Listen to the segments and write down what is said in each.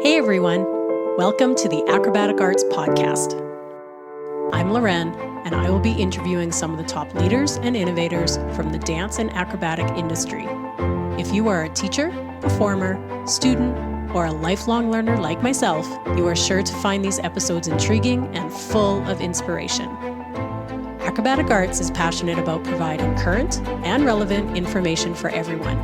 Hey everyone, welcome to the Acrobatic Arts podcast. I'm Loren, and I will be interviewing some of the top leaders and innovators from the dance and acrobatic industry. If you are a teacher, performer, student, or a lifelong learner like myself, you are sure to find these episodes intriguing and full of inspiration. Acrobatic Arts is passionate about providing current and relevant information for everyone.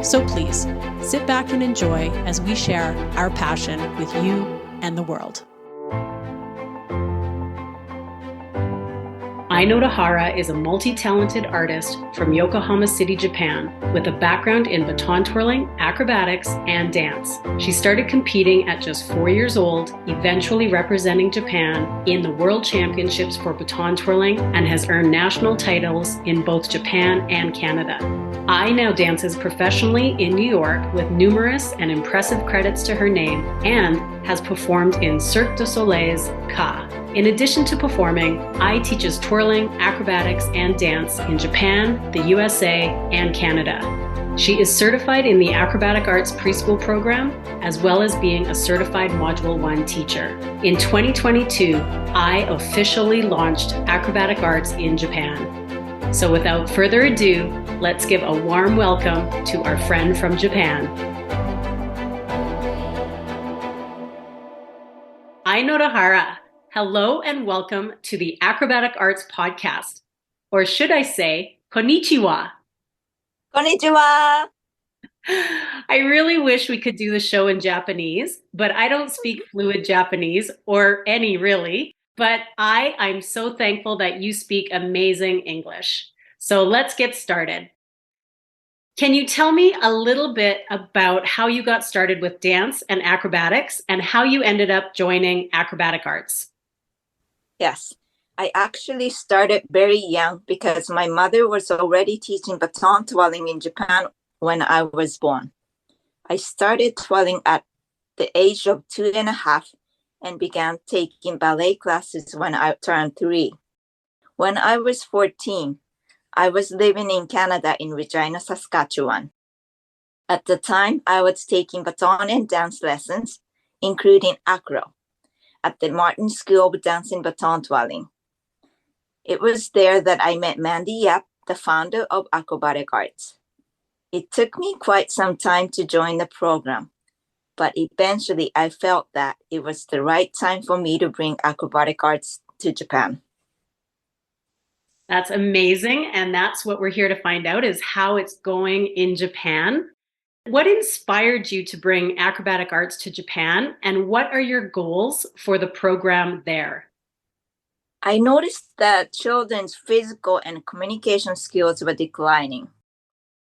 So please, sit back and enjoy as we share our passion with you and the world. Ai Notohara is a multi-talented artist from Yokohama City, Japan, with a background in baton twirling, acrobatics, and dance. She started competing at just 4 years old, eventually representing Japan in the World Championships for baton twirling, and has earned national titles in both Japan and Canada. Ai now dances professionally in New York with numerous and impressive credits to her name, and has performed in Cirque Du Soleil's Ka. In addition to performing, Ai teaches twirling, acrobatics, and dance in Japan, the USA, and Canada. She is certified in the Acrobatic Arts preschool program, as well as being a certified Module 1 teacher. In 2022, Ai officially launched Acrobatic Arts in Japan. So without further ado, let's give a warm welcome to our friend from Japan. Ai Notohara. Hello and welcome to the Acrobatic Arts podcast, or should I say, konnichiwa. Konnichiwa. I really wish we could do the show in Japanese, but I don't speak fluid Japanese, or any really. But I'm so thankful that you speak amazing English. So let's get started. Can you tell me a little bit about how you got started with dance and acrobatics and how you ended up joining Acrobatic Arts? Yes, I actually started very young because my mother was already teaching baton twirling in Japan when I was born. I started twirling at the age of 2.5 and began taking ballet classes when I turned 3. When I was 14, I was living in Canada in Regina, Saskatchewan. At the time, I was taking baton and dance lessons, including acro, at the Martin School of Dance and Baton Twirling. It was there that I met Mandy Yap, the founder of Acrobatic Arts. It took me quite some time to join the program, but eventually I felt that it was the right time for me to bring Acrobatic Arts to Japan. That's amazing, and that's what we're here to find out, is how it's going in Japan. What inspired you to bring Acrobatic Arts to Japan, and what are your goals for the program there? I noticed that children's physical and communication skills were declining,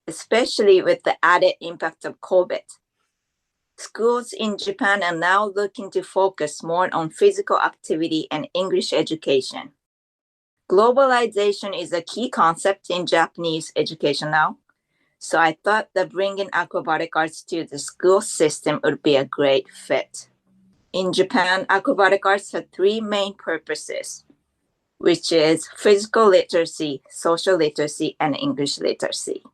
especially with the added impact of COVID. Schools in Japan are now looking to focus more on physical activity and English education. Globalization is a key concept in Japanese education now. So I thought that bringing acrobatic arts to the school system would be a great fit. In Japan, acrobatic arts have 3 main purposes, which is physical literacy, social literacy, and English literacy.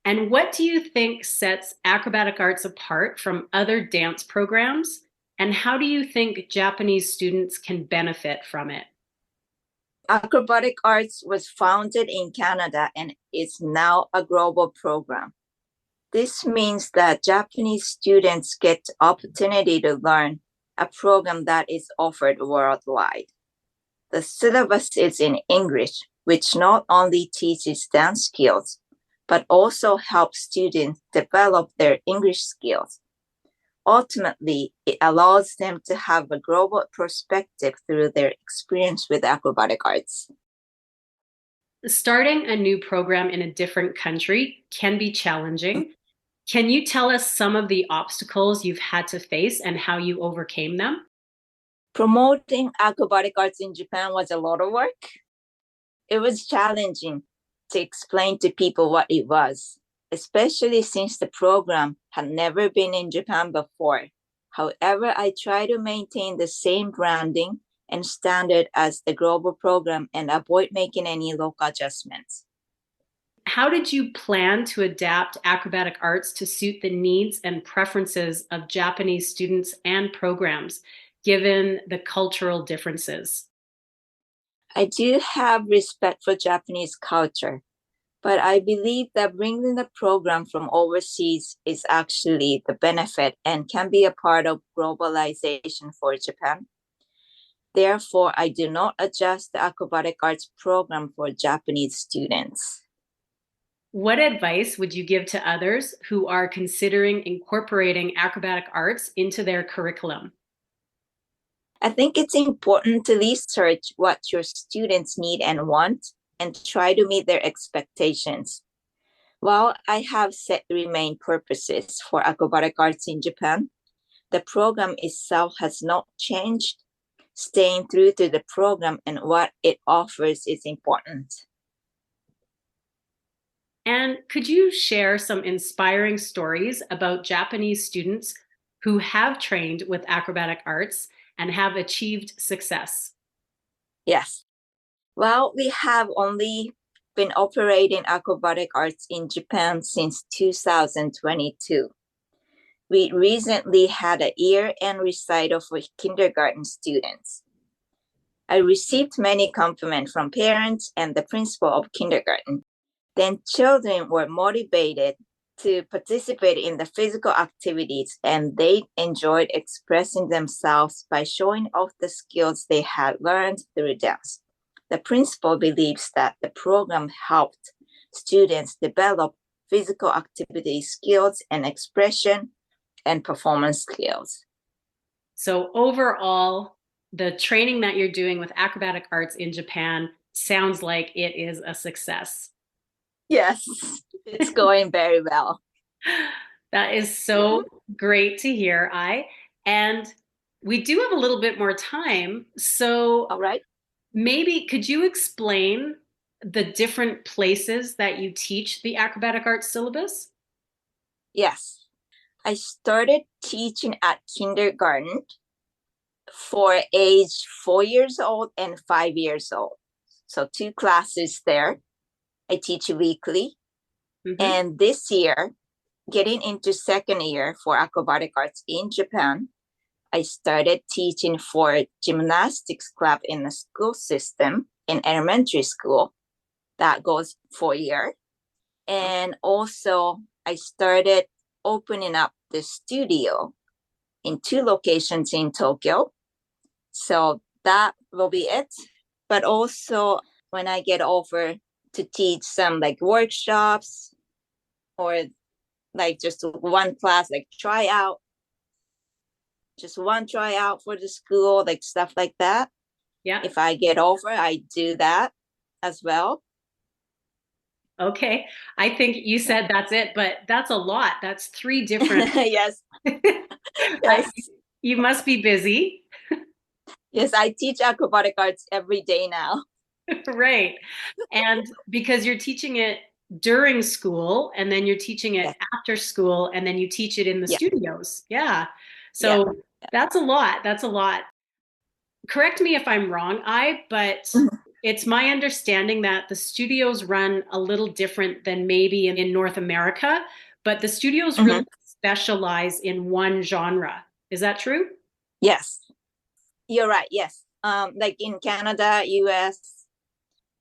And what do you think sets acrobatic arts apart from other dance programs? And how do you think Japanese students can benefit from it? Acrobatic Arts was founded in Canada and is now a global program. This means that Japanese students get the opportunity to learn a program that is offered worldwide. The syllabus is in English, which not only teaches dance skills, but also helps students develop their English skills. Ultimately, it allows them to have a global perspective through their experience with acrobatic arts. Starting a new program in a different country can be challenging. Can you tell us some of the obstacles you've had to face and how you overcame them? Promoting acrobatic arts in Japan was a lot of work. It was challenging to explain to people what it was, especially since the program had never been in Japan before. However, I try to maintain the same branding and standard as the global program and avoid making any local adjustments. How did you plan to adapt acrobatic arts to suit the needs and preferences of Japanese students and programs, given the cultural differences? I do have respect for Japanese culture, but I believe that bringing the program from overseas is actually the benefit and can be a part of globalization for Japan. Therefore, I do not adjust the acrobatic arts program for Japanese students. What advice would you give to others who are considering incorporating acrobatic arts into their curriculum? I think it's important to research what your students need and want and try to meet their expectations. While I have set three main purposes for acrobatic arts in Japan, the program itself has not changed. Staying true to the program and what it offers is important. And could you share some inspiring stories about Japanese students who have trained with acrobatic arts and have achieved success? Yes. Well, we have only been operating acrobatic arts in Japan since 2022. We recently had a year-end recital for kindergarten students. I received many compliments from parents and the principal of kindergarten. Then children were motivated to participate in the physical activities and they enjoyed expressing themselves by showing off the skills they had learned through dance. The principal believes that the program helped students develop physical activity skills and expression and performance skills. So, overall, the training that you're doing with acrobatic arts in Japan sounds like it is a success. Yes, it's going very well. That is so great to hear, I. And we do have a little bit more time. So, All right. maybe could you explain the different places that you teach the acrobatic arts syllabus? Yes. I started teaching at kindergarten for age 4 years old and 5 years old. So two classes there. I teach weekly. Mm-hmm. And this year, getting into second year for acrobatic arts in Japan, I started teaching for gymnastics club in the school system in elementary school. That goes for a year. And also I started opening up the studio in two locations in Tokyo. So that will be it. But also when I get over to teach some like workshops or like just one class, like tryout, just one tryout for the school, like stuff like that. Yeah. If I get over, I do that as well. Okay. I think you said that's it, but that's a lot. That's three different. Yes. I, Yes. you must be busy. Yes, I teach acrobatic arts every day now. Right. And because you're teaching it during school and then you're teaching it Yes. after school and then you teach it in the Yeah. studios. Yeah. Yeah. So that's a lot. That's a lot. Correct me if I'm wrong, but Mhm. it's my understanding that the studios run a little different than maybe in North America, but the studios really Mhm. specialize in one genre. Is that true? Yes, you're right. Yes. Like in Canada, US,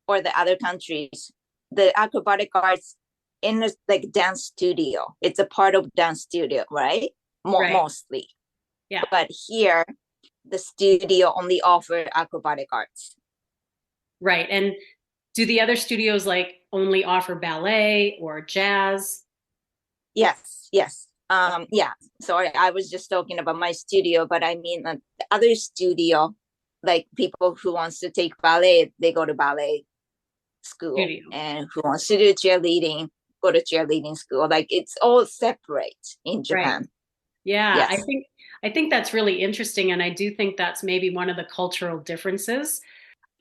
or the other countries, the acrobatic arts in the like dance studio. It's a part of dance studio, right? Right. Mostly. Yeah. But here, the studio only offer acrobatic arts. Right. And do the other studios like only offer ballet or jazz? Yes, yes. Yeah. Sorry, I was just talking about my studio, but I mean the other studio, like people who wants to take ballet, they go to ballet school, Studio. and who wants to do cheerleading, go to cheerleading school. Like it's all separate in Right. Japan. Yeah, Yes. I think that's really interesting and I do think that's maybe one of the cultural differences.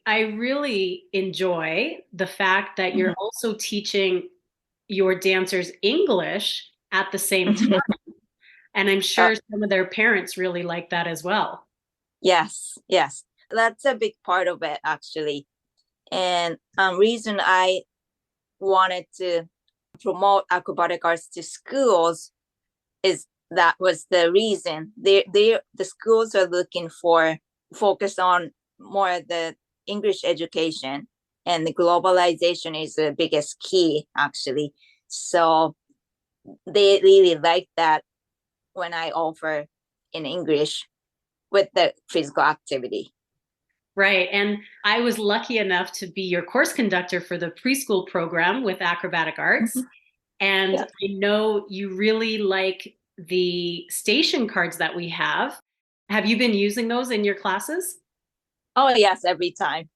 I really enjoy the fact that you're Mhm. also teaching your dancers English at the same time. Mhm. And I'm Uh, sure some of their parents really like that as well. yes, yes. That's a big part of it actually. And reason I wanted to promote acrobatic arts to schools that was the reason. The schools are looking for focus on more the English education, and the globalization is the biggest key actually. So they really like that when I offer in English with the physical activity. Right. And I was lucky enough to be your course conductor for the preschool program with Acrobatic Arts. Mm-hmm. And Yeah. I know you really like the station cards that we have. Have you been using those in your classes? Oh, yes, every time.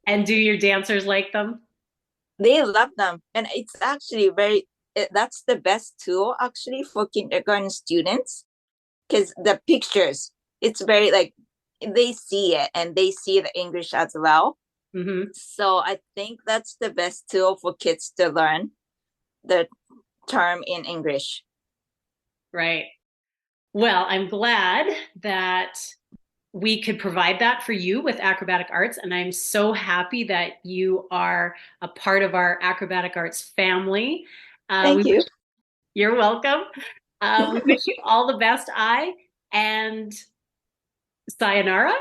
And do your dancers like them? They love them. And it's actually that's the best tool actually for kindergarten students, because the pictures, it's very like, they see it and they see the English as well. Mm-hmm. So I think that's the best tool for kids to learn the term in English. Right. Well, I'm glad that we could provide that for you with Acrobatic Arts. And I'm so happy that you are a part of our Acrobatic Arts family. Thank you. You're welcome. We wish you all the best, Ai, and sayonara.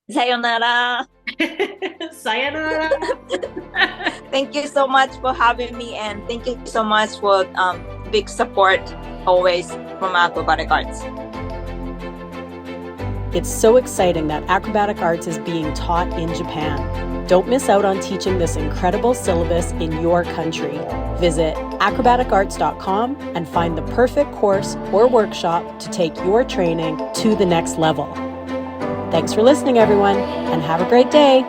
Sayonara. Sayonara. Thank you so much for having me, and thank you so much for big support always from Acrobatic Arts. It's so exciting that Acrobatic Arts is being taught in Japan. Don't miss out on teaching this incredible syllabus in your country. Visit acrobaticarts.com and find the perfect course or workshop to take your training to the next level. Thanks for listening, everyone, and have a great day.